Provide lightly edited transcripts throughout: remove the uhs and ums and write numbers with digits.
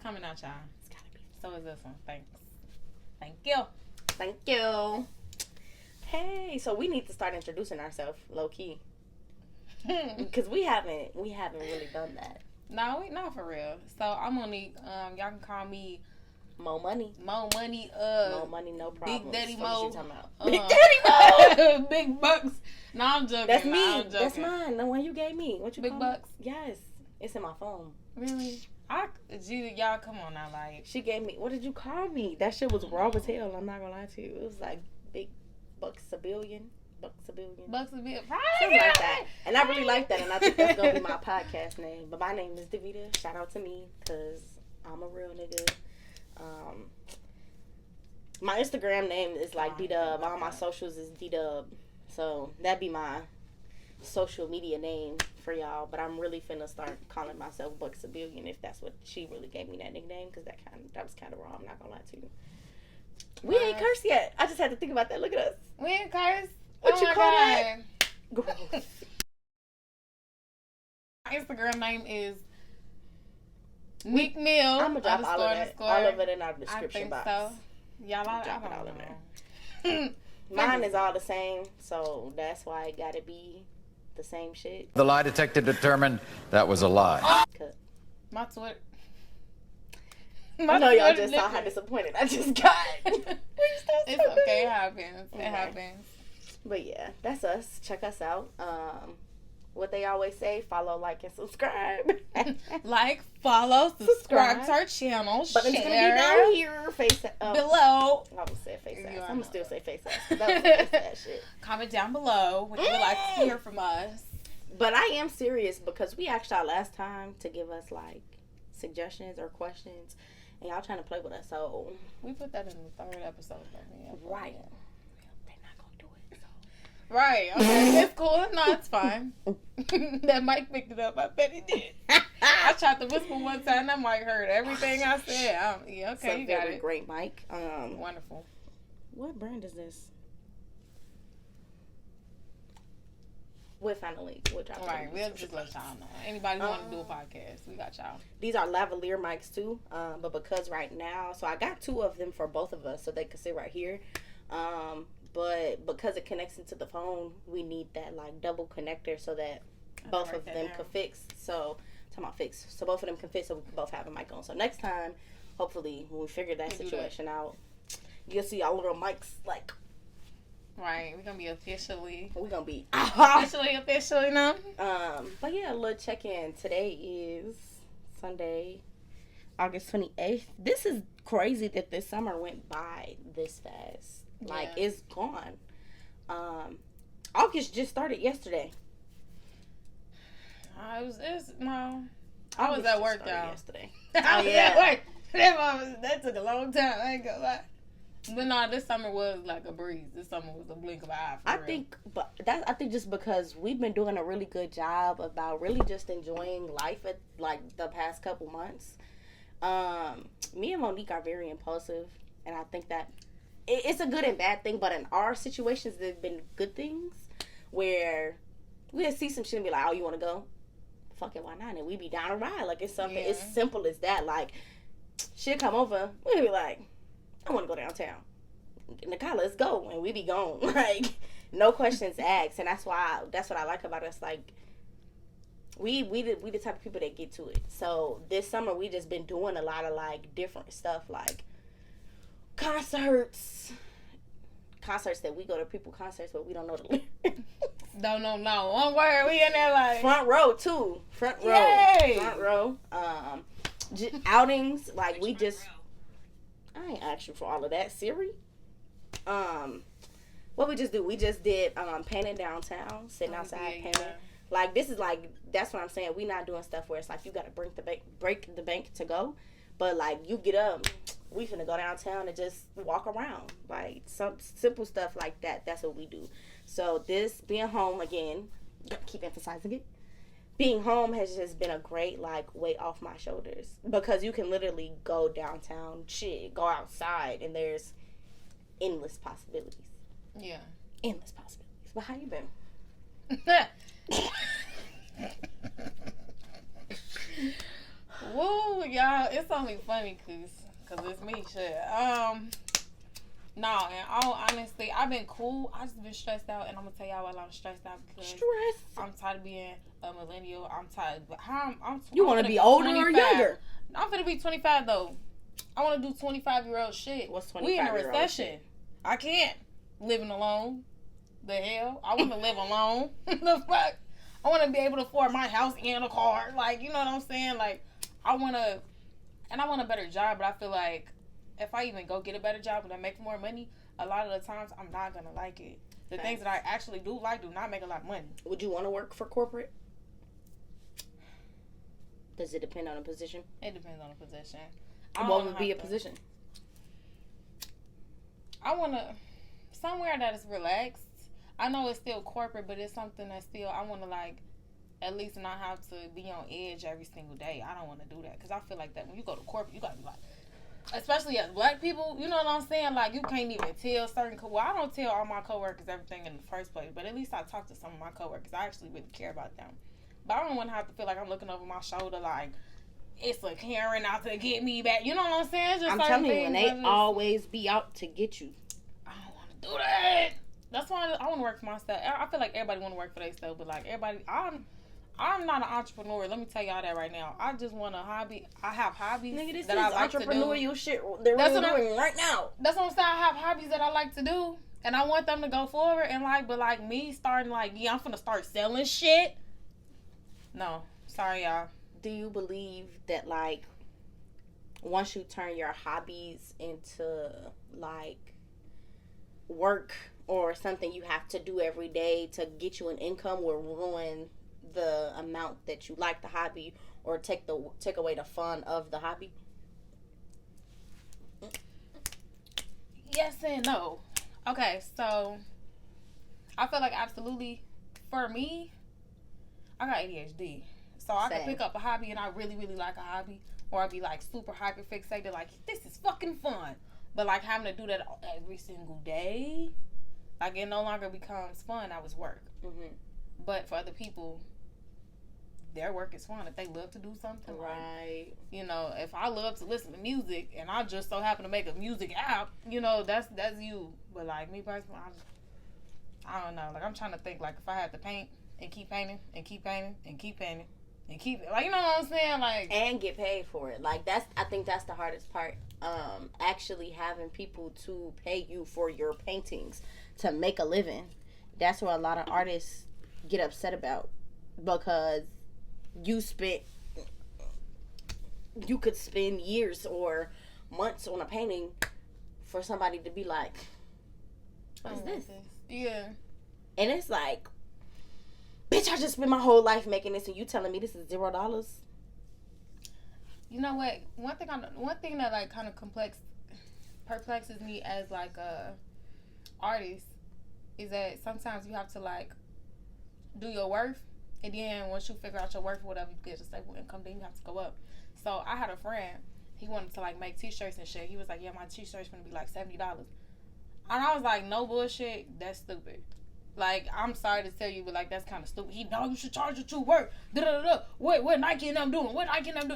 coming out, y'all. It's gotta be. So is this one. Thanks. Thank you. Thank you. Hey, so we need to start introducing ourselves low key. Because we haven't really done that. No, for real. So I'm Monique. Y'all can call me Mo Money. Mo Money. Mo Money, no problems. Big Daddy What Mo. you talking about? Big Daddy Mo. Big Bucks. No, I'm joking. That's me. I'm joking. That's mine. The one you gave me. What you Big call Bucks. Me? Yes, it's in my phone. Really? Y'all, come on now, like. She gave me. What did you call me? That shit was raw as hell. I'm not gonna lie to you. It was like Big Bucks a billion. Bucks a billion. Something like that. And I really like that. And I think that's gonna be my podcast name. But my name is Davita. Shout out to me because I'm a real nigga. My Instagram name is like D-Dub. All my socials is D-Dub. So that'd be my social media name for y'all. But I'm really finna start calling myself Bucks a Billion if that's what she really gave me that nickname, because that was kind of wrong. I'm not gonna lie to you. We ain't cursed yet. I just had to think about that. Look at us. We ain't cursed. What you call that? Gross. My Instagram name is Nick Mill. I'm gonna drop all of it in our description box. So. Y'all, I drop it all know. in there. Mine is all the same, so that's why it gotta be the same shit. The lie detector determined that was a lie. My Twitter. I know y'all just saw how disappointed I just got. It's okay. It happens. It happens. But yeah, that's us. Check us out. What they always say, follow, like, and subscribe. Like, follow, subscribe to our channel, but it's going to be down here. Below. I would say face ass. I'm going to still say face ass. That was face ass shit. Comment down below what you would like to hear from us. But I am serious because we asked y'all last time to give us, like, suggestions or questions. And y'all trying to play with us, so. We put that in the third episode. Right. Right. Okay. It's cool. No, it's fine. That mic picked it up. I bet it did. I tried to whisper one time. That mic heard everything I said. Yeah, okay, you got it. Great mic. Wonderful. What brand is this? We'll finally. We'll drop it. Right. We'll just let y'all know. Anybody who want to do a podcast, we got y'all. These are lavalier mics too. But because right now, so I got 2 of them for both of us, so they could sit right here. But because it connects into the phone, we need that like double connector so that both of them could fix. So, talking about fix. So both of them can fit so we can both have a mic on. So next time, hopefully, when we figure that situation out, you'll see our little mics like. Right. We're going to be officially. We're going to be. Officially now. But yeah, a little check-in. Today is Sunday, August 28th. This is crazy that this summer went by this fast. Like, it's gone. August just started yesterday. I was at work, y'all. Yesterday. I was at work. That took a long time. I ain't gonna lie. But no, this summer was like a breeze. This summer was a blink of an eye. I think just because we've been doing a really good job about really just enjoying life at like the past couple months. Me and Monique are very impulsive, and I think that it's a good and bad thing, but in our situations, there've been good things where we'll see some shit and be like, oh, you want to go? Fuck it, why not? And we be down a ride. Like, it's something, it's simple as that. Like, she'll come over, we'll be like, I want to go downtown. Nicole, let's go. And we be gone. Like, no questions asked. And that's what I like about us. Like, we the type of people that get to it. So, this summer, we just been doing a lot of, like, different stuff, like, concerts that we go to concerts but we don't know the lyrics. Don't know no one word. We in there like front row too. Front row. Outings like we just. I ain't asked you for all of that, Siri. What we just do? We just did painting downtown, sitting outside painting. Yeah. Like this is like that's what I'm saying. We not doing stuff where it's like you gotta break the bank to go, but like you get up. We finna go downtown and just walk around. Like, some simple stuff like that. That's what we do. So, this, being home, again, keep emphasizing it. Being home has just been a great, like, weight off my shoulders. Because you can literally go downtown, go outside, and there's endless possibilities. Yeah. Endless possibilities. But how you been? Woo, y'all, it's only funny cause it's me, shit. No, and all honesty, I've been cool. I just been stressed out, and I'm gonna tell y'all why I'm stressed out because I'm tired of being a millennial. I'm tired. But you want to be older 25. Or younger? I'm gonna be 25 though. I want to do 25-year-old shit. What's 25? We in a recession. I can't living alone. The hell, I want to live alone. The fuck, I want to be able to afford my house and a car. Like, you know what I'm saying? Like, I want a better job, but I feel like if I even go get a better job and I make more money, a lot of the times I'm not gonna like it. The things that I actually do like do not make a lot of money. Would you want to work for corporate? Does it depend on the position? It depends on the position. What would be a position? I want to somewhere that is relaxed. I know it's still corporate, but it's something that still I want to like at least not have to be on edge every single day. I don't want to do that because I feel like that when you go to corporate, you gotta be like. Especially as black people, you know what I'm saying? Like, you can't even tell certain... Well, I don't tell all my coworkers everything in the first place, but at least I talk to some of my coworkers. I actually really care about them. But I don't want to have to feel like I'm looking over my shoulder like, it's a Karen out to get me back. You know what I'm saying? Just I'm telling you, when they always be out to get you. I don't want to do that. That's why I want to work for myself. I feel like everybody want to work for themselves, but like everybody... I'm not an entrepreneur. Let me tell y'all that right now. I just want a hobby. I have hobbies that I like to do. Entrepreneurial shit. They're really doing right now. That's what I'm saying. I have hobbies that I like to do, and I want them to go forward. And like, but like me starting like, yeah, I'm finna start selling shit. No, sorry, y'all. Do you believe that like once you turn your hobbies into like work or something you have to do every day to get you an income will ruin the amount that you like the hobby or take away the fun of the hobby? Yes and no. Okay, so I feel like absolutely for me, I got ADHD. So I can pick up a hobby and I really, really like a hobby, or I'd be like super hyper fixated, like this is fucking fun. But like having to do that every single day, like it no longer becomes fun. That was work. Mm-hmm. But for other people, their work is fun. If they love to do something, right? Like, you know, if I love to listen to music and I just so happen to make a music app, you know, that's you. But like me personally, I don't know. Like I'm trying to think. Like if I had to paint and keep painting and keep painting and keep painting and keep like, you know what I'm saying, like, and get paid for it. Like I think that's the hardest part. Actually having people to pay you for your paintings to make a living. That's what a lot of artists get upset about, because you could spend years or months on a painting for somebody to be like, what is this? Yeah. And it's like, bitch, I just spent my whole life making this and you telling me this is $0? You know what? One thing that like kind of perplexes me as like a artist is that sometimes you have to like do your worth. And then once you figure out your worth or whatever, you get a stable income, then you have to go up. So I had a friend, he wanted to like make t-shirts and shit. He was like, yeah, my t-shirt's gonna be like $70. And I was like, no bullshit, that's stupid. Like, I'm sorry to tell you, but like that's kind of stupid. You should charge your true worth. What Nike and them doing?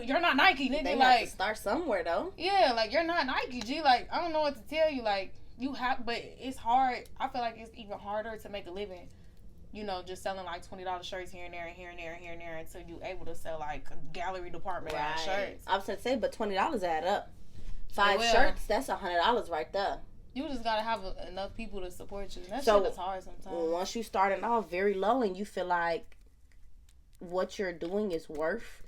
You're not Nike, nigga. They like, have to start somewhere though. Yeah, like you're not Nike, G. Like, I don't know what to tell you. Like, you have, but it's hard. I feel like it's even harder to make a living, you know, just selling like $20 shirts here and there and here and there and here and there until you're able to sell like a gallery department shirts. I was gonna say, but $20 add up. 5 shirts, that's $100 right there. You just gotta have enough people to support you. That shit is hard sometimes. Once you starting off very low and you feel like what you're doing is worth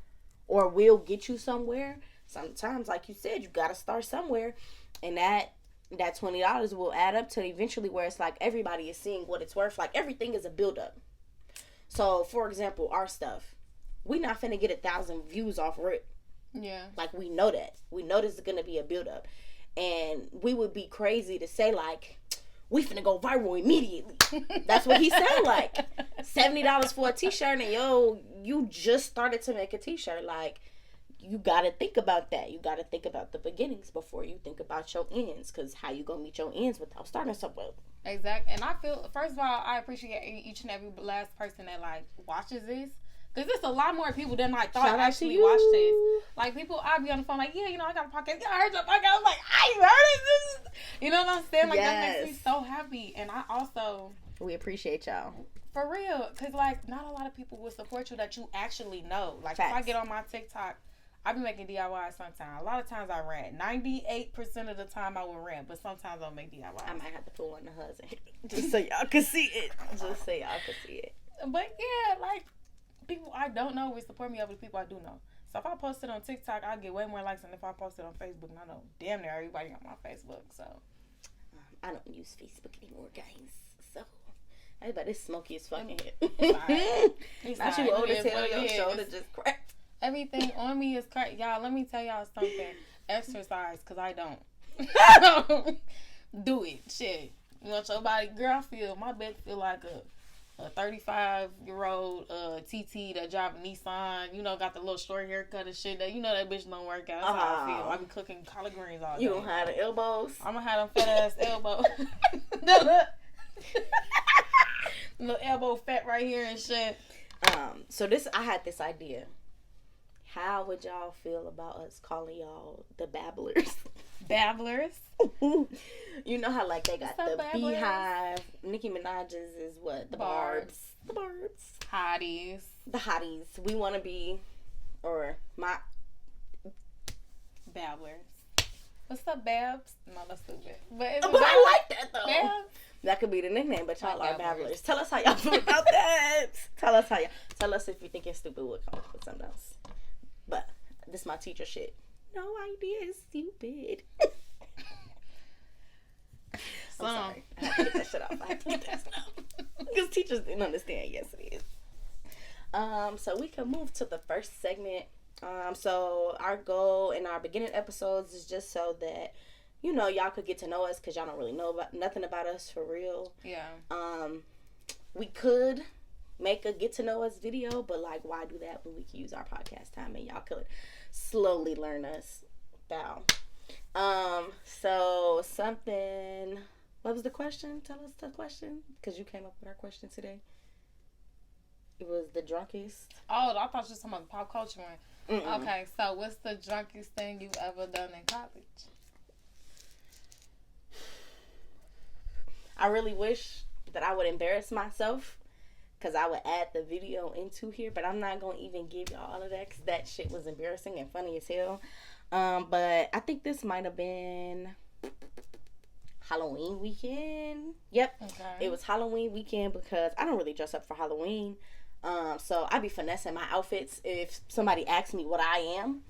or will get you somewhere, sometimes, like you said, you gotta start somewhere, and that $20 will add up to eventually where it's like everybody is seeing what it's worth. Like everything is a build up. So for example, our stuff, we not finna get 1,000 views off rip. Yeah. Like we know that. We know this is gonna be a build up. And we would be crazy to say like, we finna go viral immediately. That's what he sound like. $70 for a t-shirt, and you just started to make a t-shirt. Like, you gotta think about that. You gotta think about the beginnings before you think about your ends. Cause how you gonna meet your ends without starting somewhere? Exactly. And I feel, first of all, I appreciate each and every last person that like watches this. Because it's a lot more people than I thought Shout out to actually you. watch this. Like, people, I'll be on the phone like, yeah, you know, I got a podcast. Yeah, I heard your podcast. I'm like, I heard it. You know what I'm saying? Like, that makes me so happy. And I also... We appreciate y'all. For real. Because, like, not a lot of people will support you that you actually know. Like, Facts. if I get on my TikTok, I be making DIY sometimes. A lot of times I rant. 98% of the time I will rant, but sometimes I'll make DIY. I might have to pull one of hers in. Just so y'all can see it. Just so y'all can see it. But, yeah, like... People I don't know will support me over the people I do know. So if I post it on TikTok, I'll get way more likes than if I post it on Facebook. And I know damn near everybody on my Facebook. So I don't use Facebook anymore, guys. So everybody's smoky as fucking head. Not you old as hell, your shoulder just cracked. Everything on me is cracked. Y'all, let me tell y'all something. Exercise, because I don't. Do it. Shit. You want your body, girl, my bed feel like a 35-year-old TT that drive a Nissan, you know, got the little short haircut and shit. That, you know, that bitch don't work out. That's how I feel. I be cooking collard greens all day. You don't have the elbows. I'm gonna have them fat ass elbows. Little elbow fat right here and shit. So I had this idea. How would y'all feel about us calling y'all the Babblers? Babblers? You know how like they got the Babblers? Beehive. Nicki Minaj's is what? The Barbs. The Barbs. Hotties. The Hotties. We want to be, or my... Babblers. What's up, Babs? No, that's stupid. But I like that though. Babs? That could be the nickname, but y'all Like are Babblers. Babblers. Tell us how y'all feel about that. Tell us if you think it's stupid, we'll come up with something else. But this is my teacher shit. No idea is stupid. I'm sorry. I have to get that shit off. Because teachers didn't understand. Yes, it is. So we can move to the first segment. So our goal in our beginning episodes is just so that, you know, y'all could get to know us because y'all don't really know nothing about us for real. Yeah. We could make a get to know us video, but like, why do that when we can use our podcast time and y'all could slowly learn us. Bow. So something. What was the question? Tell us the question, because you came up with our question today. It was the drunkest. Oh, I thought you were talking about the pop culture one. Mm-mm. Okay, so what's the drunkest thing you've ever done in college? I really wish that I would embarrass myself, because I would add the video into here, but I'm not going to even give y'all all of that, because that shit was embarrassing and funny as hell. But I think this might have been Halloween weekend. Yep. Okay. It was Halloween weekend because I don't really dress up for Halloween. So I be finessing my outfits. If somebody asks me what I am,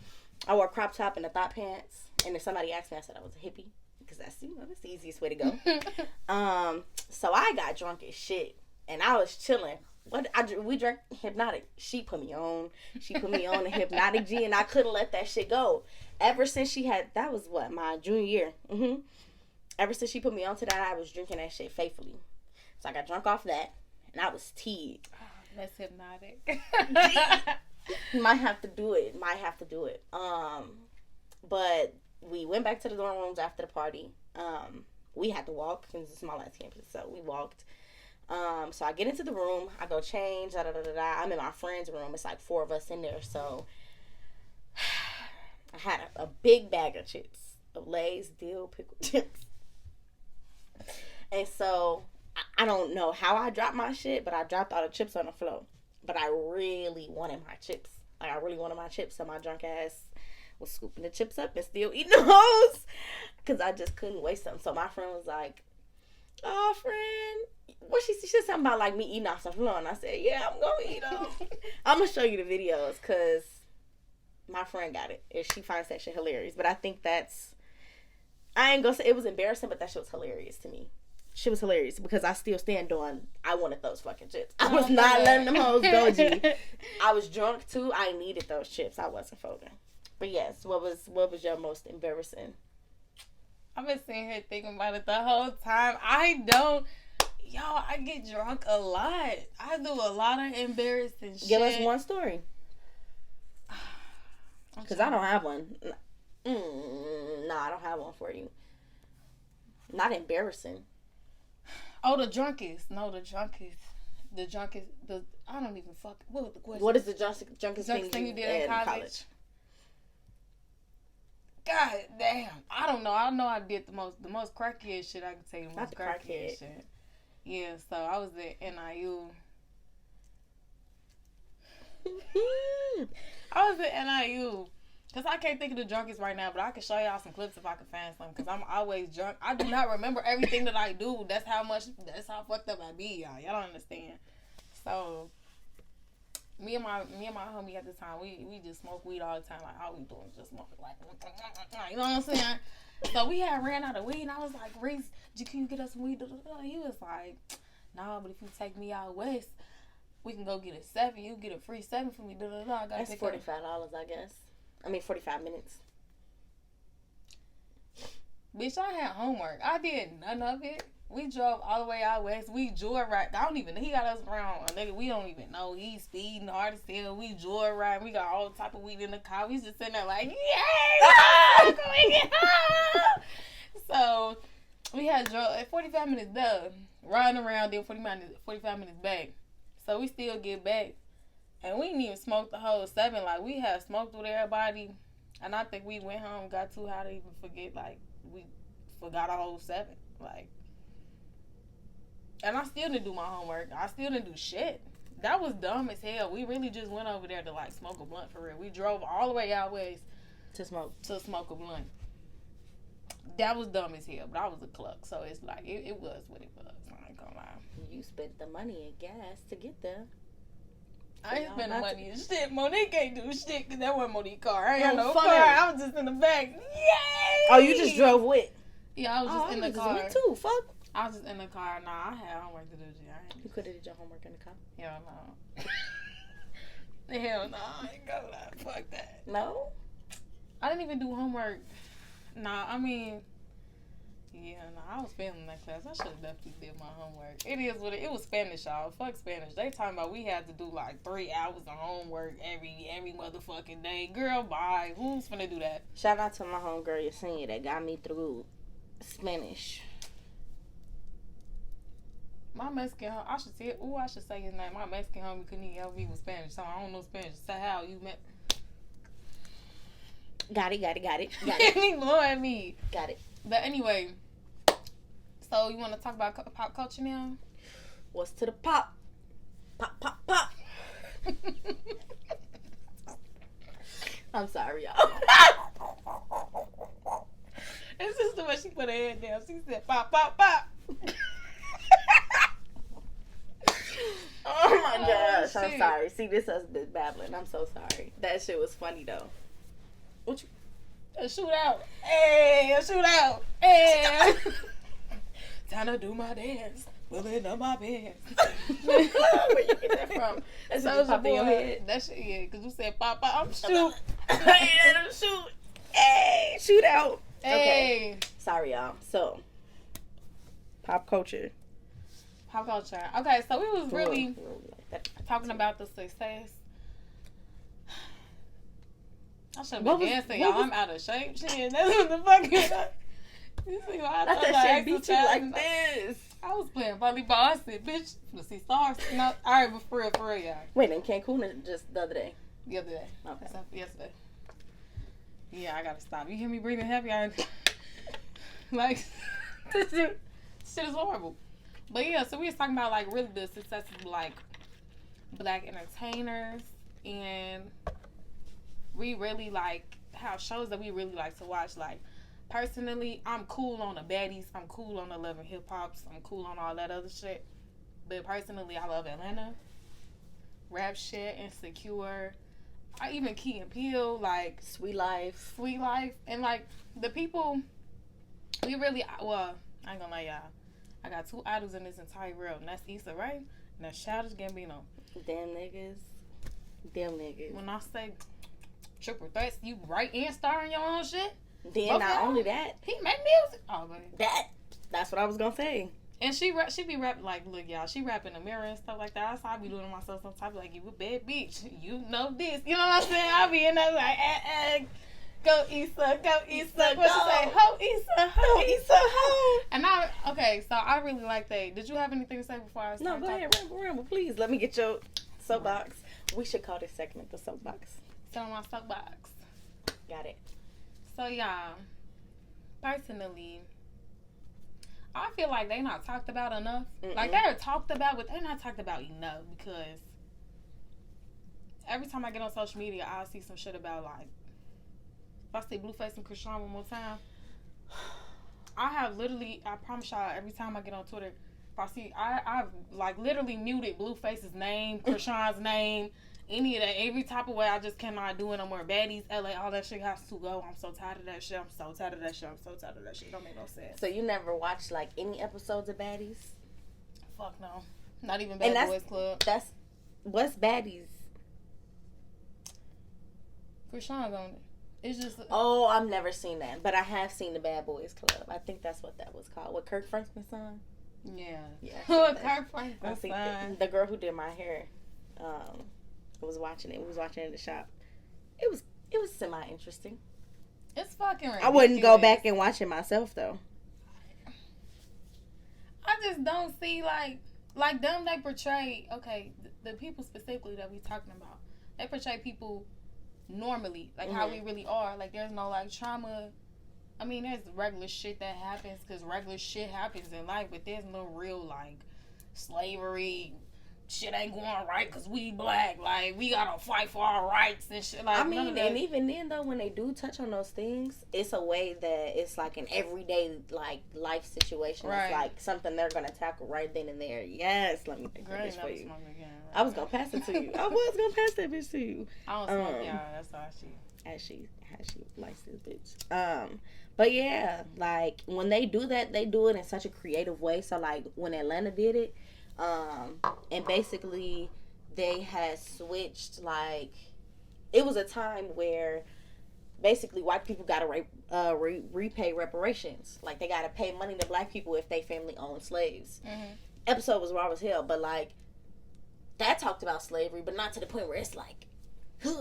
I wore a crop top and a thought pants. And if somebody asked me, I said I was a hippie, because that's, you know, that's the easiest way to go. So I got drunk as shit and I was chilling. We drank Hypnotic. She put me on the Hypnotic G, and I couldn't let that shit go. Ever since that was what, my junior year. Ever since she put me onto that, I was drinking that shit faithfully. So I got drunk off that, and I was teed. Oh, that's Hypnotic. Might have to do it. But we went back to the dorm rooms after the party. We had to walk because it's a small ass campus, so we walked. So I get into the room, I go change, I'm in my friend's room. It's like 4 of us in there, so I had a big bag of chips, of Lay's dill pickle chips. And so I don't know how I dropped my shit, but I dropped all the chips on the floor. But I really wanted my chips. So my drunk ass was scooping the chips up and still eating those, because I just couldn't waste them. So my friend was like, "Oh, friend," she said something about like me eating off the floor, and I said, "Yeah, I'm gonna eat them." I'm gonna show you the videos because my friend got it, and she finds that shit hilarious. But I think I ain't gonna say it was embarrassing, but that shit was hilarious to me. Shit was hilarious because I still stand on I wanted those fucking chips. I was not letting them hoes go, G. I was drunk too. I needed those chips. I wasn't folding. But yes, what was your most embarrassing? I've been sitting here thinking about it the whole time. I get drunk a lot. I do a lot of embarrassing shit. Give us one story. Because I don't have one. No, I don't have one for you. Not embarrassing. Oh, the drunkest. No, the drunkest. I don't even what was the question? What is the drunkest thing you did in college? God damn. I don't know. I know I did the most crackhead shit I could say. The most crackhead shit. Yeah, so I was at NIU. I was at NIU. Because I can't think of the drunkest right now, but I can show y'all some clips if I can find some. Because I'm always drunk. I do not remember everything that I do. That's how fucked up I be, y'all. Y'all don't understand. So, me and my homie at the time, we just smoke weed all the time. Like, all we doing is just smoke. Like, you know what I'm saying? So, we had ran out of weed, and I was like, Reese, can you get us some weed? He was like, nah, but if you take me out west, we can go get a 7. You get a free 7 for me. That's $45, I guess. 45 minutes. Bitch, I had homework. I did none of it. We drove all the way out west. We joyride. He got us around. Nigga, we don't even know. He's speeding hard as hell. We joyride. We got all type of weed in the car. We just sitting there like, yay! We get home! So, we had drove 45 minutes done. Riding around, then 45 minutes back. So, we still get back. And we didn't even smoke the whole 7. Like, we had smoked with everybody. And I think we went home, got too high to even forget, like, we forgot a whole 7. Like, and I still didn't do my homework. I still didn't do shit. That was dumb as hell. We really just went over there to, like, smoke a blunt for real. We drove all the way out west to smoke a blunt. That was dumb as hell, but I was a cluck. So, it's like, it was what it was. I ain't gonna lie. You spent the money and gas to get there. I ain't spending money and shit. Monique ain't do shit because that wasn't Monique's car. I ain't had no car. I was just in the back. Yay! Oh, you just drove with? Yeah, I was just in the car. Me too. Fuck. I was just in the car. Nah, I had homework to do. You could have did your homework in the car. Hell no. Hell no. I ain't go that. Fuck that. No? I didn't even do homework. Nah, I mean... Yeah, no, I was failing that class. I should have definitely did my homework. It is what it was Spanish, y'all. Fuck Spanish. They talking about we had to do like 3 hours of homework every motherfucking day. Girl, bye. Who's finna do that? Shout out to my homegirl Yesenia that got me through Spanish. My Mexican I should say his name. My Mexican homie couldn't even help me with Spanish, so I don't know Spanish. Say how you met. Got it. He blowing me. Got it. But anyway, so you want to talk about pop culture now? What's to the pop? Pop. I'm sorry, y'all. It's just the way she put her head down. She said, pop. Oh my gosh, I'm sorry. See, this has been babbling. I'm so sorry. That shit was funny though. What you? A shootout. Hey, a shootout. Hey. Time to do my dance. Pulling up my pants. Where you get that from? That's just popped in your head. That shit, yeah, because you said pop. I'm shoot. Shoot. Hey, shootout. Hey. Okay. Sorry, y'all. So, pop culture. Okay, so we was really talking about the success. I should have been dancing, y'all. I'm out of shape. Shit, that's what the fuck is that? You see why I thought that shit beat you like this. I was playing volleyball. I said, bitch, let's see stars. No, all right, but for real, y'all. Wait, in Cancun just the other day? The other day. Okay. Yesterday. Yeah, I gotta stop. You hear me breathing heavy? Like, this shit is horrible. But yeah, so we was talking about like really the success of like black entertainers, and we really like how shows that we really like to watch. Like personally, I'm cool on the baddies, I'm cool on the Love and Hip Hops, I'm cool on all that other shit. But personally, I love Atlanta, Rap Shit, Insecure. I even Key and Peele, like Sweet Life, and like the people. We really I ain't gonna lie, y'all. I got 2 idols in this entire world, and that's Issa Rae, and that's Childish Gambino. Damn niggas. When I say triple threats, you write and star in your own shit. Then not only that, he make music. Oh, man. That's what I was gonna say. And she be rapping like, look, y'all, she rap in the mirror and stuff like that. That's how I be doing to myself sometimes. Like, you a bad bitch, you know this. You know what I'm saying? I be in there like, go Issa. What she say? Ho Issa. And so I really like that. Did you have anything to say before I start? No, go ahead, ramble, please. Let me get your Soapbox. We should call this segment the soapbox. Sit on my soapbox. Got it. So, y'all, personally, I feel like they're not talked about enough. Mm-mm. Like, they're talked about, but they're not talked about enough because every time I get on social media, I'll see some shit about, like, if I see Blueface and Krishan one more time, I promise y'all, every time I get on Twitter, if I see, I've, like, literally muted Blueface's name, Krishan's name, any of that, every type of way. I just cannot do it no more. Baddies, LA, all that shit has to go. I'm so tired of that shit. I'm so tired of that shit. Don't make no sense. So you never watched, like, any episodes of Baddies? Fuck no. Not even Bad Boys Club. What's Baddies? Krishan's on it. It's just... Oh, I've never seen that. But I have seen the Bad Boys Club. I think that's what that was called. With Kirk Franklin's son? Yeah. Kirk Franklin's son. The girl who did my hair was watching it. We was watching it in the shop. It was semi-interesting. It's fucking ridiculous. I wouldn't go back and watch it myself, though. I just don't see, like them, they portray, okay, the people specifically that we talking about, they portray people normally, like how we really are. Like, there's no, like, trauma. I mean, there's regular shit that happens because regular shit happens in life, but there's no real, like, slavery. Shit ain't going right because we black. Like, we gotta fight for our rights and shit. Like, I mean, and even then, though, when they do touch on those things, it's a way that it's like an everyday, like, life situation. Right. It's like something they're gonna tackle right then and there. Yes, let me take this for you. Again, right? I was gonna pass it to you. I was gonna pass that bitch to you. I don't smoke, y'all. That's how she likes this bitch. But yeah, like, when they do that, they do it in such a creative way. So, like, when Atlanta did it, and basically they had switched, like, it was a time where basically white people got to repay reparations. Like, they got to pay money to black people if they family owned slaves. Episode was raw as hell, but, like, that talked about slavery, but not to the point where it's like, come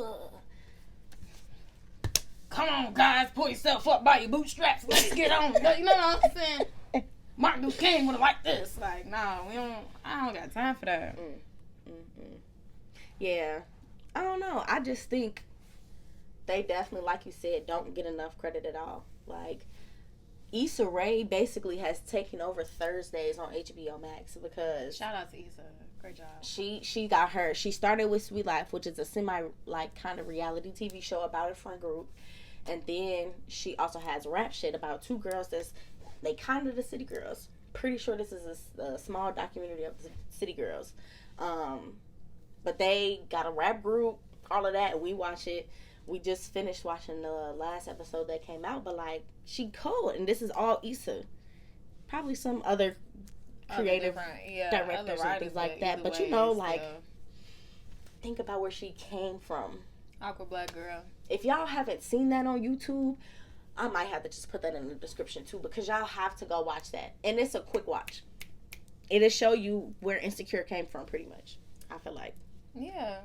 on, guys, pull yourself up by your bootstraps. Let's get on. You know what I'm saying? Martin Luther King would have liked this. Like, nah, I don't got time for that. Yeah. I don't know. I just think they definitely, like you said, don't get enough credit at all. Like, Issa Rae basically has taken over Thursdays on HBO Max because... Shout out to Issa. Great job. She started with Sweet Life, which is a semi, like, kind of reality TV show about a friend group. And then she also has rap shit about two girls they kind of the city girls. Pretty sure this is a small documentary of the city girls. But they got a rap group, all of that, and we watch it. We just finished watching the last episode that came out, but, like, she cold, and this is all Issa. Probably some other creative directors and things like that. But, you know, like, think about where she came from. Awkward Black Girl. If y'all haven't seen that on YouTube, I might have to just put that in the description too, because y'all have to go watch that. And it's a quick watch. It'll show you where Insecure came from, pretty much, I feel like. Yeah.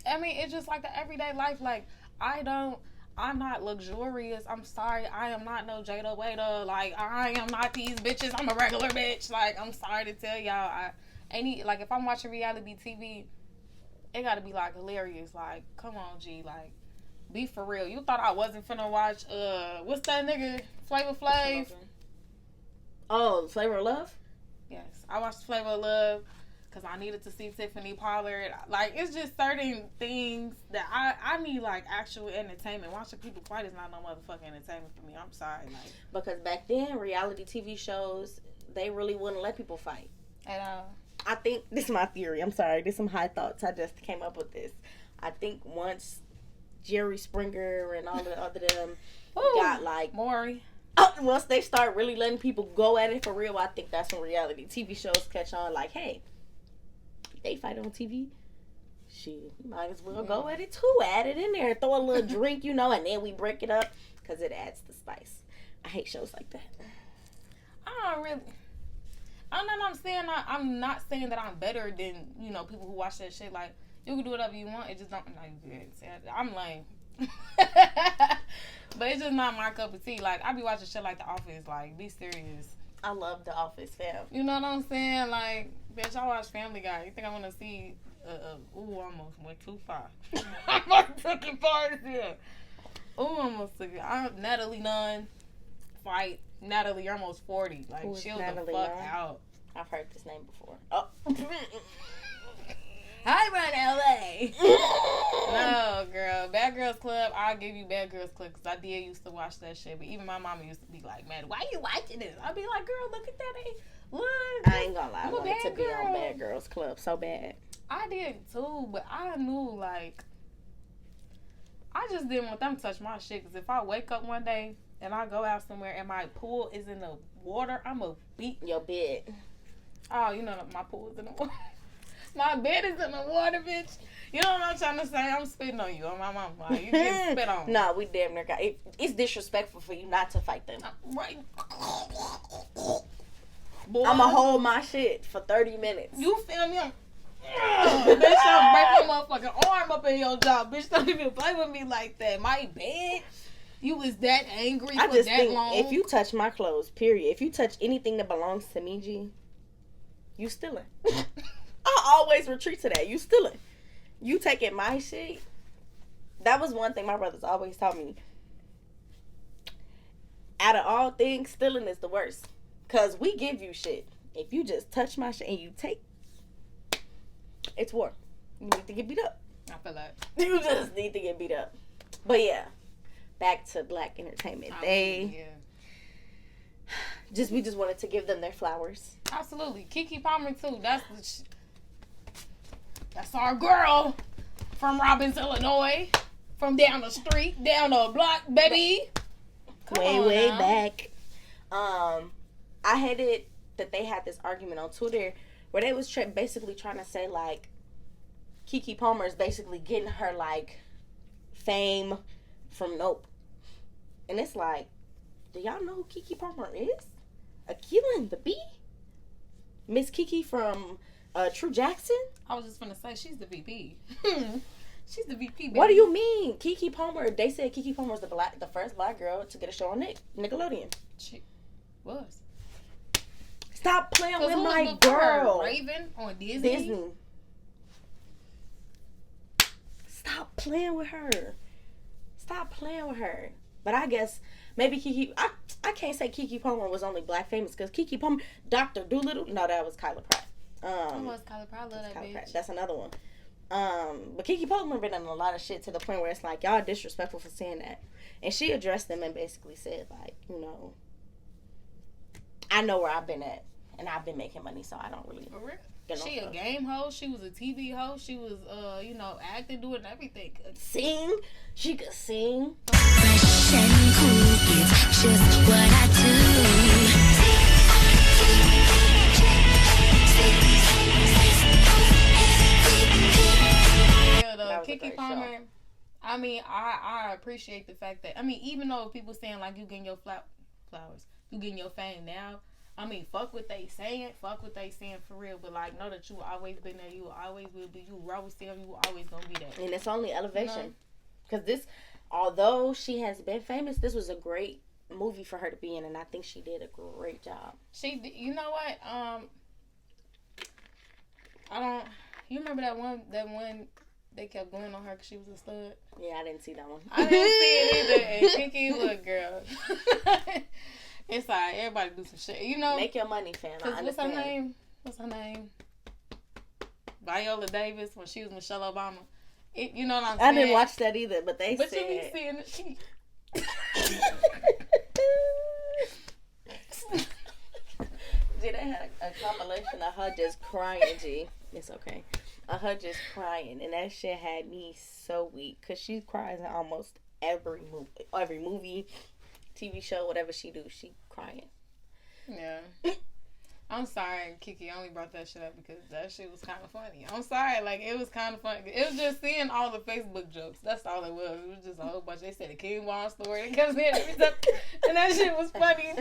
I mean, it's just like the everyday life. Like, I'm not luxurious. I'm sorry. I am not no Jada Waiter. Like, I am not these bitches. I'm a regular bitch. Like, I'm sorry to tell y'all. Like, if I'm watching reality TV, it gotta be, like, hilarious. Like, come on, G. Like, be for real. You thought I wasn't finna watch, what's that nigga? Flavor Flav? Oh, Flavor of Love? Yes. I watched Flavor of Love because I needed to see Tiffany Pollard. Like, it's just certain things that I need, like, actual entertainment. Watching people fight is not no motherfucking entertainment for me. I'm sorry. Like, because back then, reality TV shows, they really wouldn't let people fight. At all. I think, this is my theory. I'm sorry. This is some high thoughts. I just came up with this. I think once Jerry Springer and all the other them got, like, Maury. Once they start really letting people go at it for real, I think that's when reality TV shows catch on. Like, hey, they fight on TV. Shit, you might as well go at it too. Add it in there, throw a little drink, you know, and then we break it up because it adds the spice. I hate shows like that. I don't really. I'm not saying that I'm better than, you know, people who watch that shit. Like, you can do whatever you want. It just don't. No, you good. I'm lame. But it's just not my cup of tea. Like, I be watching shit like The Office. Like, be serious. I love The Office, fam. You know what I'm saying? Like, bitch, I watch Family Guy. You think I want to see Almost went too far. I almost took it far as hell. Almost took it. Natalie Nunn, fight. Natalie, you're almost 40. Like, chill the fuck out. I've heard this name before. Oh. Hi, run LA. No, girl. Bad Girls Club, I'll give you Bad Girls Club because I did used to watch that shit. But even my mama used to be like, man, why you watching this? I'd be like, girl, look at that. Look. I ain't gonna lie. I wanted to be on Bad Girls Club so bad. I did too, but I knew, like, I just didn't want them to touch my shit. Because if I wake up one day and I go out somewhere and my pool is in the water, I'm going to beat your bed. Oh, you know, my pool is in the water. My bed is in the water, bitch. You know what I'm trying to say? I'm spitting on you, on my mama. Like, you get spit on. No, we damn near got it. It's disrespectful for you not to fight them. Right. Boy, I'ma hold my shit for 30 minutes. You feel me? Bitch, I'll break my motherfucking arm up in your jaw. Bitch, don't even play with me like that. My bed? You was that angry I for just that think long? If you touch my clothes, period. If you touch anything that belongs to me, G, you stealing. I always retreat to that. You stealing. You taking my shit. That was one thing my brothers always taught me. Out of all things, stealing is the worst. Because we give you shit. If you just touch my shit and you take, it's war. You need to get beat up. I feel like. You just need to get beat up. But yeah, back to Black Entertainment. We just wanted to give them their flowers. Absolutely. Keke Palmer, too. That's our girl from Robbins, Illinois. From down the street, down the block, baby. Way back. I hated that they had this argument on Twitter where they was basically trying to say, like, Keke Palmer is basically getting her, like, fame from Nope. And it's like, do y'all know who Keke Palmer is? Akilah and the Bee? Miss Keke from True Jackson? I was just gonna say, she's the VP. She's the VP, baby. What do you mean? Keke Palmer, they said Keke Palmer was the first black girl to get a show on Nickelodeon. She was. Stop playing with my girl. Raven on Disney. Stop playing with her. Stop playing with her. But I guess maybe Keke. I can't say Keke Palmer was only black famous because Keke Palmer, Dr. Doolittle. No, that was Kyla Pratt. Who was Kyla Pratt? I love that bitch. Pratt. That's another one. But Keke Palmer been in a lot of shit to the point where it's like, y'all disrespectful for saying that. And she addressed them and basically said, like, you know, I know where I've been at. And I've been making money, so I don't really. She a game host. She was a TV host. She was, acting, doing everything. Sing. She could sing. Fresh and cool, it's just what I do. Yeah, though, Keke Palmer. Show. I mean, I appreciate the fact that, even though people saying, like, you getting your flowers, you getting your fame now. Fuck what they saying for real, but like, know that you always been there, you always will be, you always still, you always gonna be there. And it's only elevation. Because this, although she has been famous, this was a great movie for her to be in, and I think she did a great job. You know what, you remember that one they kept going on her because she was a stud? Yeah, I didn't see that one. I didn't see it either, and Keke, look, girl. It's like everybody do some shit, you know. Make your money, fam. What's her name? Viola Davis when she was Michelle Obama. You know what I'm saying? I didn't watch that either, but said. You be seeing it. G, they had a compilation of her just crying. G, it's okay. Of her just crying, and that shit had me so weak because she cries in almost every movie. TV show, whatever she do, she crying. Yeah. I'm sorry, Keke. I only brought that shit up because that shit was kind of funny. I'm sorry, like, it was kind of funny. It was just seeing all the Facebook jokes. That's all it was. It was just a whole bunch. They said the King Von story. It kept saying everything, and that shit was funny.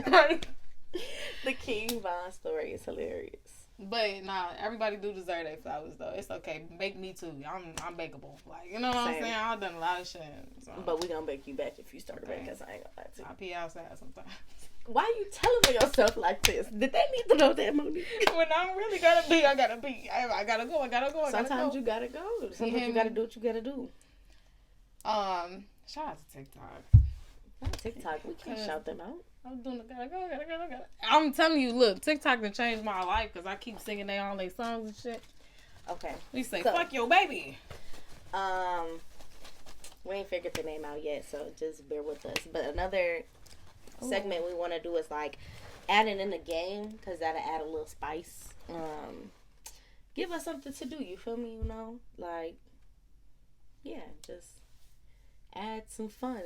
The King Von story is hilarious. But nah, everybody do deserve their flowers though. It's okay. Bake me too. I'm bakeable. Like, you know what I'm saying? I've done a lot of shit. So. But we gonna bake you back if you start baking. Cause I ain't gonna lie to you. I pee outside sometimes. Why are you telling yourself like this? Did they need to know that, Monique? When I'm really gotta be, I gotta be. I gotta go. Sometimes you gotta go. Sometimes you gotta do what you gotta do. Shout out to TikTok. Not TikTok. We can't shout them out. I'm doing the gotta go. I'm telling you, look, TikTok done changed my life because I keep singing all their songs and shit. Okay. We say, fuck your baby. We ain't figured the name out yet, so just bear with us. But another segment we want to do is like adding in the game, because that'll add a little spice. Give us something to do, you feel me? You know, like, yeah, just add some fun,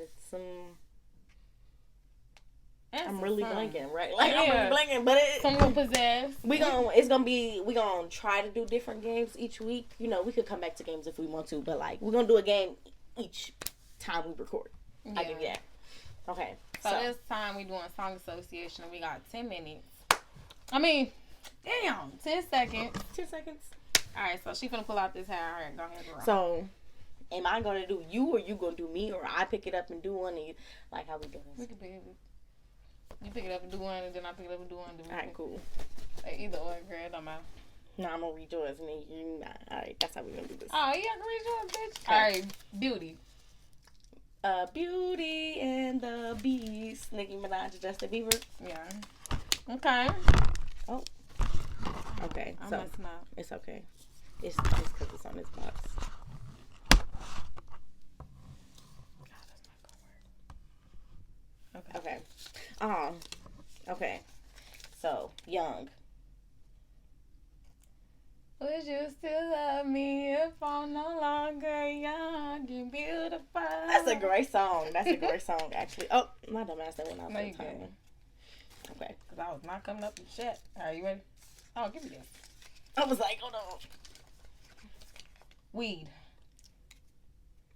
I'm really blanking, right? Like, I'm really blanking, but some pizzazz. we gonna try to do different games each week. You know, we could come back to games if we want to, but like, we're gonna do a game each time we record. Yeah. I give you that. Okay. So this time we doing song association. We got 10 minutes. I mean, damn, 10 seconds. 10 seconds. All right, so she finna pull out this hair. All right, go ahead, girl. So, am I gonna do you, or you gonna do me, or I pick it up and do one? And you, like, how we doing this? We can pick it. You pick it up and do one, and then I pick it up and do one. All right, cool. Like either or, girl, it don't matter. No, I'm gonna read yours, and then you. All right, that's how we gonna do this. Oh, yeah, I can read yours, bitch. All right, Beauty. Beauty and the Beast. Nicki Minaj, Justin Bieber. Yeah. Okay. Oh. Okay. I'm so messing up. it's okay. It's because it's on this box. Okay. Okay. So, Young. Would you still love me if I'm no longer young and beautiful? That's a great song. Actually. Oh, my dumb ass that went out. No, you good. Okay. Because I was not coming up with shit. All right, you ready? Oh, give me this. I was like, hold on. Weed.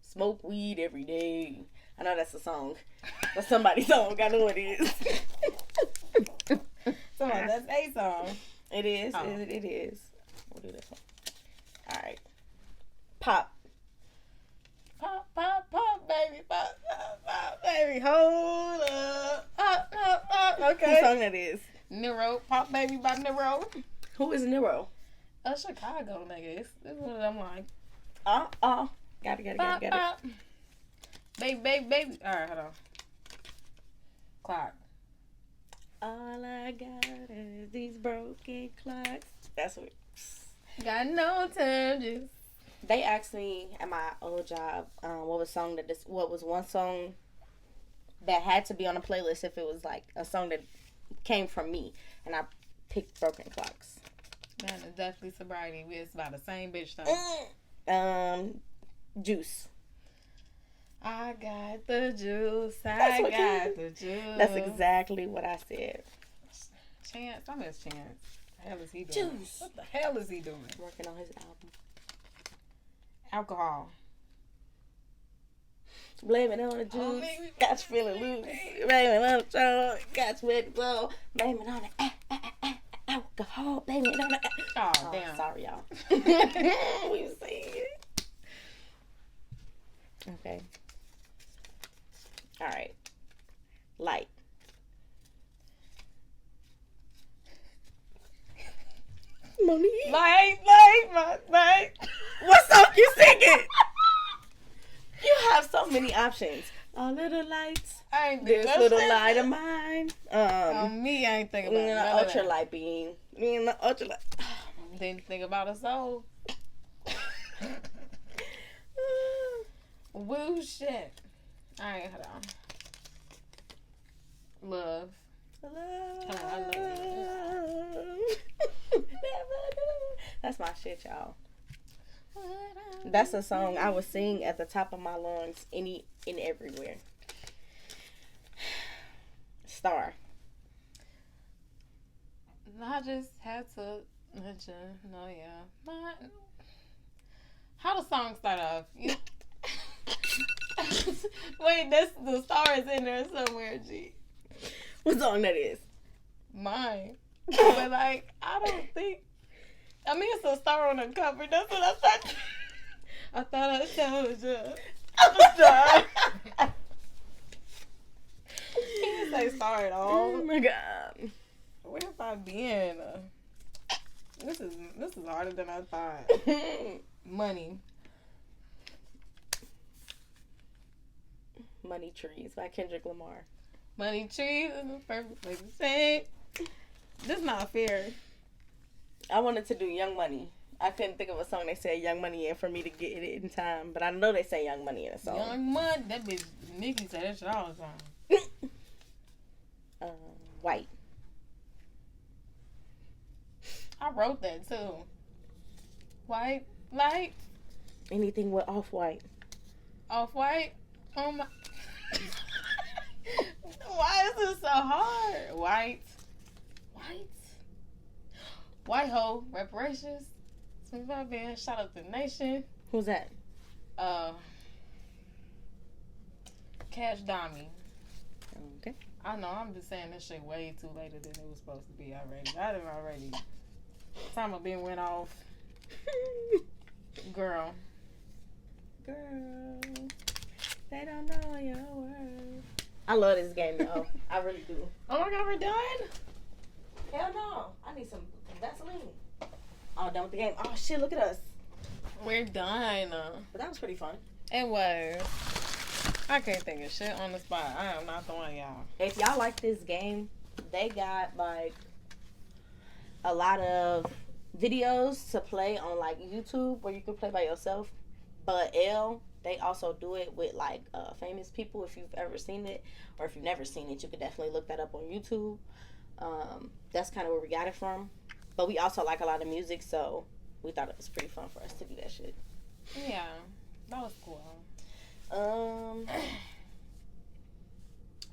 Smoke weed every day. I know that's a song. That's somebody's song. I know it is. That's a song. It is. Oh. It is. We'll do this one. All right. Pop. Pop, pop, pop, baby. Pop, pop, pop, baby. Hold up. Pop, pop, pop. Okay. What song that is? Nero. Pop, baby by Nero. Who is Nero? Chicago, nigga. This is one of them like. Got it. Baby. All right, hold on. Clock. All I got is these broken clocks. That's what. Got no time, just. They asked me at my old job, what was one song that had to be on a playlist if it was like a song that came from me, and I picked Broken Clocks. Man, it's definitely sobriety. It's about the same bitch though. Juice. I got the juice. I got the juice. That's exactly what I said. Chance. I miss Chance. What the hell is he doing? Juice. What the hell is he doing? Working on his album. Alcohol. Blame it on the juice. Got you feeling loose. Blame it on the throne. Got you ready to blow. Blame it on the alcohol. Blame it on the. Oh, damn. Sorry, y'all. We sing it. Okay. All right. Light. Monique. Light. What song you singing? You have so many options. All little lights. I ain't This thinking little about light of mine. me, I ain't thinking about Me and the ultralight beam. Me and the ultralight. Didn't think about a soul. Woo shit. Alright, hold on. Love. That's my shit, y'all. That's a song I would sing at the top of my lungs any and everywhere. Star. I just had to let you know, yeah. How the song start off? Wait, the star is in there somewhere, G. What song that is? Mine. But like, I don't think. I mean, it's a star on the cover. That's what I thought. I thought I told you. I'm a star. you say sorry, dog? Oh my god. Where have I been? This is harder than I thought. Money. Money Trees by Kendrick Lamar. Money trees is the perfect place to say. This not fair. I wanted to do Young Money. I couldn't think of a song they said Young Money in for me to get it in time, but I know they say Young Money in a song. Young Money. That bitch, Nikki said that shit all the time. White. I wrote that too. White, light, Anything with Off-White. off-white. Oh my. Why is this so hard? White. White hoe, reparations. 25 band, shout out to the nation. Who's that? Cash Dummy. Okay. I know, I'm just saying this shit way too later than it was supposed to be already. I done already. Time of being went off. Girl. They don't know your word. I love this game, though. I really do. Oh my god, we're done? Hell no. I need some Vaseline. Oh, done with the game. Oh, shit, look at us. We're done. But that was pretty fun. It was. I can't think of shit on the spot. I am not the one, y'all. If y'all like this game, they got, like, a lot of videos to play on, like, YouTube where you can play by yourself. But they also do it with, like, famous people. If you've ever seen it, or if you've never seen it, you could definitely look that up on YouTube. That's kind of where we got it from. But we also like a lot of music, so we thought it was pretty fun for us to do that shit. Yeah, that was cool.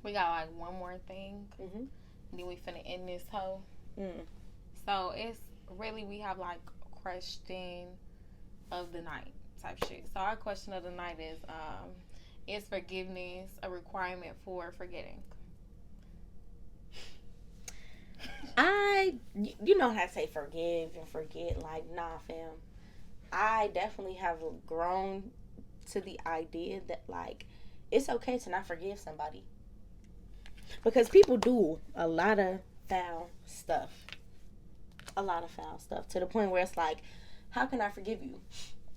We got, like, one more thing. Mm-hmm. Then we finna end this hoe. Mm. So, it's really, we have, like, question of the night type shit. So, our question of the night is forgiveness a requirement for forgetting? You know how to say forgive and forget. Like, nah, fam. I definitely have grown to the idea that, like, it's okay to not forgive somebody. Because people do a lot of foul stuff. To the point where it's like, how can I forgive you?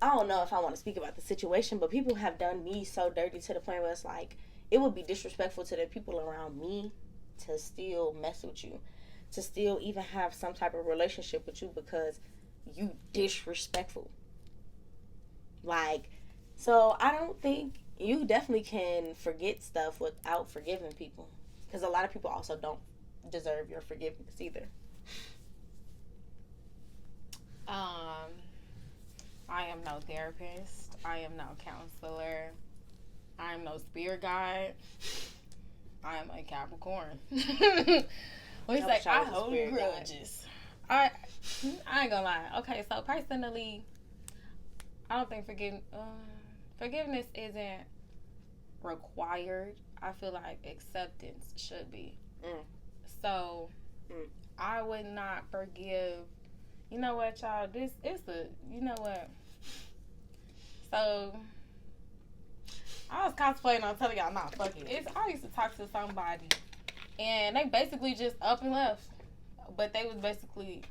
I don't know if I want to speak about the situation, but people have done me so dirty to the point where it's like, it would be disrespectful to the people around me to still mess with you. To still even have some type of relationship with you because you disrespectful. Like, so I don't think you definitely can forget stuff without forgiving people. Because a lot of people also don't deserve your forgiveness either. I am no therapist. I am no counselor. I am no spirit guide. I am a Capricorn. It's like, I hold grudges. I ain't gonna lie. Okay, so personally, I don't think forgiveness isn't required. I feel like acceptance should be. So, I would not forgive. You know what, y'all? You know what? So, I was contemplating on telling y'all, nah, fuck it. I used to talk to somebody, and they basically just up and left. But they was basically,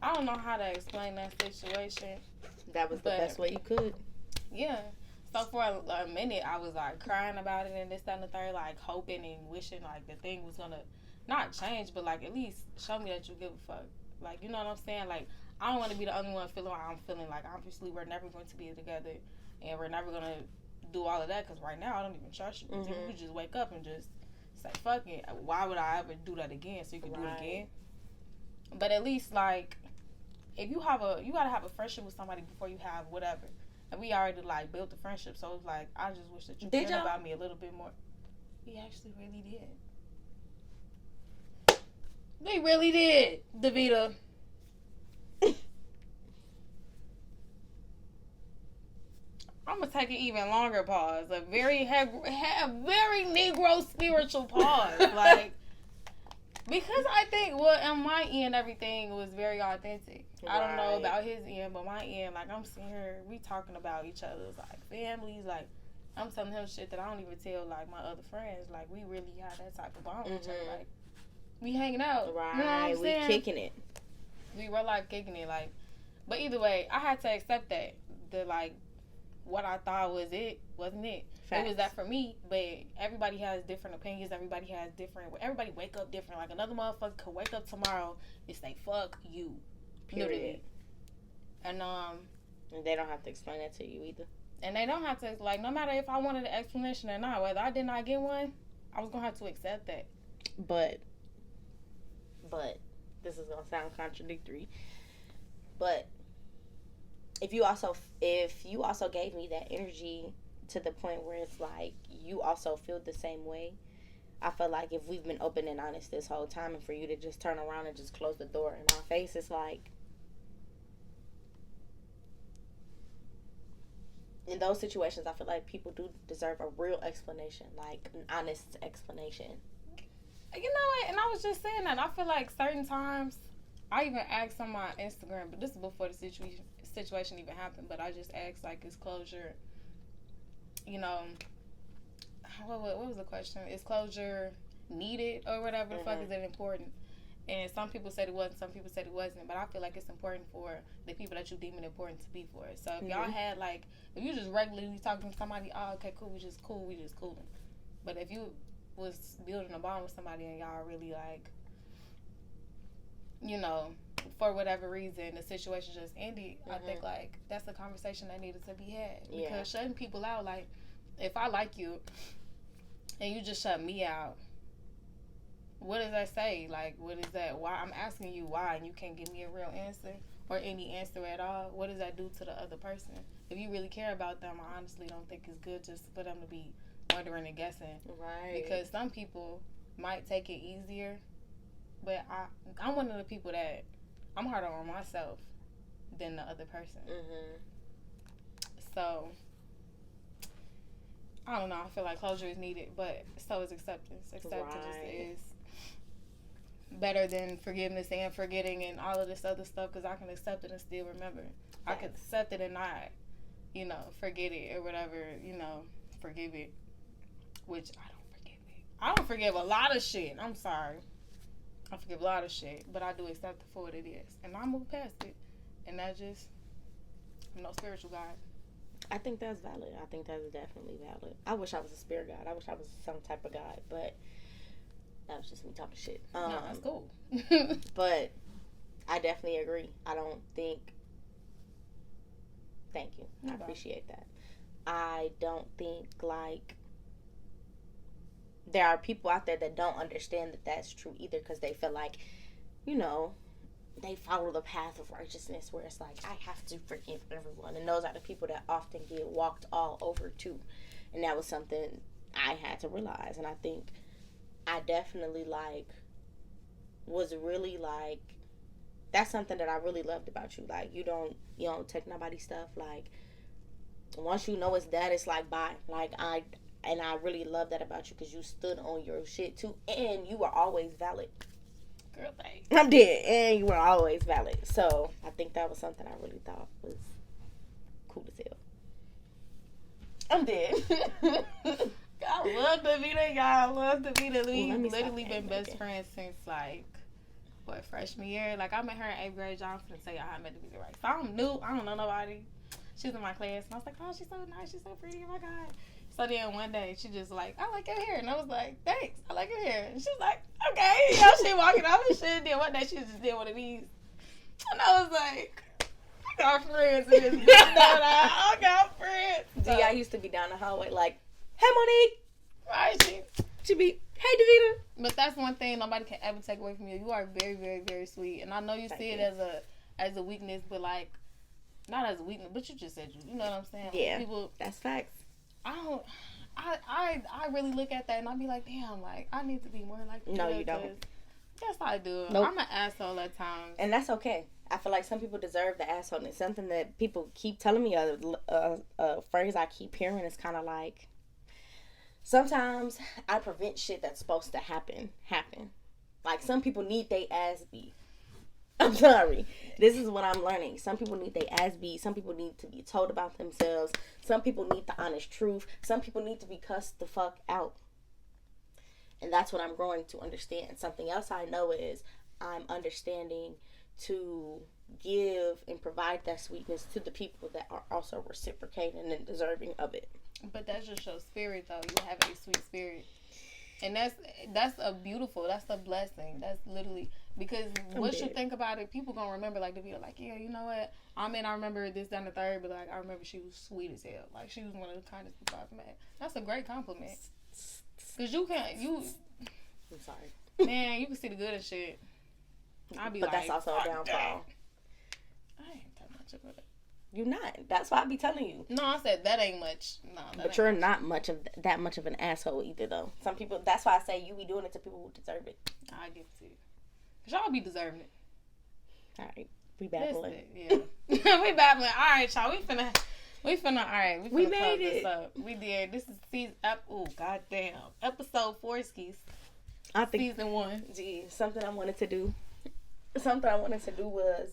I don't know how to explain that situation. That was the best way you could. Yeah. So for a minute, I was like crying about it and this, that, and the third, like hoping and wishing like the thing was gonna not change, but like at least show me that you give a fuck. Like, you know what I'm saying? Like, I don't want to be the only one feeling what I'm feeling. Like, obviously, we're never going to be together, and we're never gonna do all of that because right now I don't even trust you. Mm-hmm. You could just wake up and just say fuck it. Why would I ever do that again? So you could do it again. But at least like, if you gotta have a friendship with somebody before you have whatever. And we already, like, built the friendship, so it's like, I just wish that you cared about me a little bit more. We actually really did. They really did, Davita. I'm going to take an even longer pause. A very Negro spiritual pause. Like, because I think, on my end, everything was very authentic. I don't know about his end, but my end, like, I'm seeing her, we talking about each other's, like, families, like, I'm telling him shit that I don't even tell, like, my other friends. Like, we really have that type of bond with each other. Like, we hanging out. Right. You know what I'm saying? We kicking it. We real life kicking it. Like, but either way, I had to accept that. Like, what I thought was it wasn't it. Facts. It was that for me, but everybody has different opinions. Everybody wake up different. Like, another motherfucker could wake up tomorrow and say, fuck you. Period. Literally. And they don't have to explain that to you either. And they don't have to, like, no matter if I wanted an explanation or not, whether I did not get one, I was going to have to accept that. But, this is going to sound contradictory, but if you also gave me that energy to the point where it's like, you also feel the same way, I feel like if we've been open and honest this whole time, and for you to just turn around and just close the door in my face, it's like, in those situations, I feel like people do deserve a real explanation, like an honest explanation. You know what? And I was just saying that. I feel like certain times, I even asked on my Instagram, but this is before the situation even happened, but I just asked, like, is closure, you know, what was the question? Is closure needed or whatever the fuck? Is it important? And some people said it wasn't, some people said it wasn't, but I feel like it's important for the people that you deem it important to be for. So if y'all had, like, if you just regularly talking to somebody, oh, okay, cool, we just cooling. But if you was building a bond with somebody and y'all really, like, you know, for whatever reason, the situation just ended, I think, like, that's a conversation that needed to be had. Because shutting people out, like, if I like you and you just shut me out, what does that say? Like, what is that? Why? I'm asking you why, and you can't give me a real answer or any answer at all. What does that do to the other person? If you really care about them, I honestly don't think it's good just for them to be wondering and guessing. Right. Because some people might take it easier, but I'm one of the people that I'm harder on myself than the other person. So, I don't know. I feel like closure is needed, but so is acceptance. Acceptance is better than forgiveness and forgetting and all of this other stuff, because I can accept it and still remember. I can accept it and not, you know, forget it or whatever, you know, forgive it, which I don't forgive it. I don't forgive a lot of shit. I'm sorry. I forgive a lot of shit, but I do accept it for what it is. And I move past it. And that's just, I'm no spiritual guide. I think that's valid. I think that's definitely valid. I wish I was a spirit guide. I wish I was some type of guide, but that was just me talking shit. No, that's cool. But I definitely agree. I don't think, thank you. I appreciate that. I don't think, like, there are people out there that don't understand that that's true either, because they feel like, you know, they follow the path of righteousness where it's like, I have to forgive everyone. And those are the people that often get walked all over too. And that was something I had to realize. And I think I definitely, like, was really, like, that's something that I really loved about you. Like, you don't take nobody's stuff. Like, once you know it's that, it's like, bye. Like, I really love that about you, because you stood on your shit too, and you were always valid. Girl, thanks. I'm dead, and you were always valid. So I think that was something I really thought was cool as hell. I'm dead. I love Davita, y'all. I love Davita. We've literally been best friends since, like, what, freshman year? Like, I met her in 8th grade. Y'all, I'm finna tell y'all how I met Davita, right? So I'm new. I don't know nobody. She was in my class, and I was like, oh, she's so nice. She's so pretty. Oh, my God. So then one day, she just like, I like your hair. And I was like, thanks. I like your hair. And she was like, okay. You know, she walking off and shit. Then one day, she just did one of these. And I was like, I got friends in this bitch. I got friends. So, I used to be down the hallway like, hey, Monique. Right. She'd be, hey, Davita. But that's one thing nobody can ever take away from you. You are very, very, very sweet. And I know you see it as a weakness, but, like, not as a weakness, but you just said you know what I'm saying? Yeah, like, people, that's facts. I really look at that and I be like, damn, like, I need to be more like you. No, you don't. Yes, I do. Nope. I'm an asshole at times. And that's okay. I feel like some people deserve the asshole. And it's something that people keep telling me. A phrase I keep hearing is kind of like, sometimes I prevent shit that's supposed to happen. Like, some people need their ass beat. I'm sorry. This is what I'm learning. Some people need their ass beat. Some people need to be told about themselves. Some people need the honest truth. Some people need to be cussed the fuck out. And that's what I'm growing to understand. Something else I know is I'm understanding to give and provide that sweetness to the people that are also reciprocating and deserving of it. But that's just your spirit, though. You have a sweet spirit. And that's a blessing. That's literally, because once you think about it, people gonna remember, like, the video, like, yeah, you know what? I remember this down the third, but, like, I remember she was sweet as hell. Like, she was one of the kindest people I've met. That's a great compliment. Because I'm sorry. Man, you can see the good and shit. But that's also a downfall. I ain't that much of it. You're not. That's why I be telling you. No, I said that ain't much. No, but you're not that much of an asshole either, though. Some people. That's why I say you be doing it to people who deserve it. I give it to you. Cause y'all be deserving it. All right, we babbling. Yeah, we babbling. All right, y'all. We finna. All right, we made it. This up. We did. This is season up. Oh, goddamn. Episode 4 skis. I think season 1. Gee, something I wanted to do was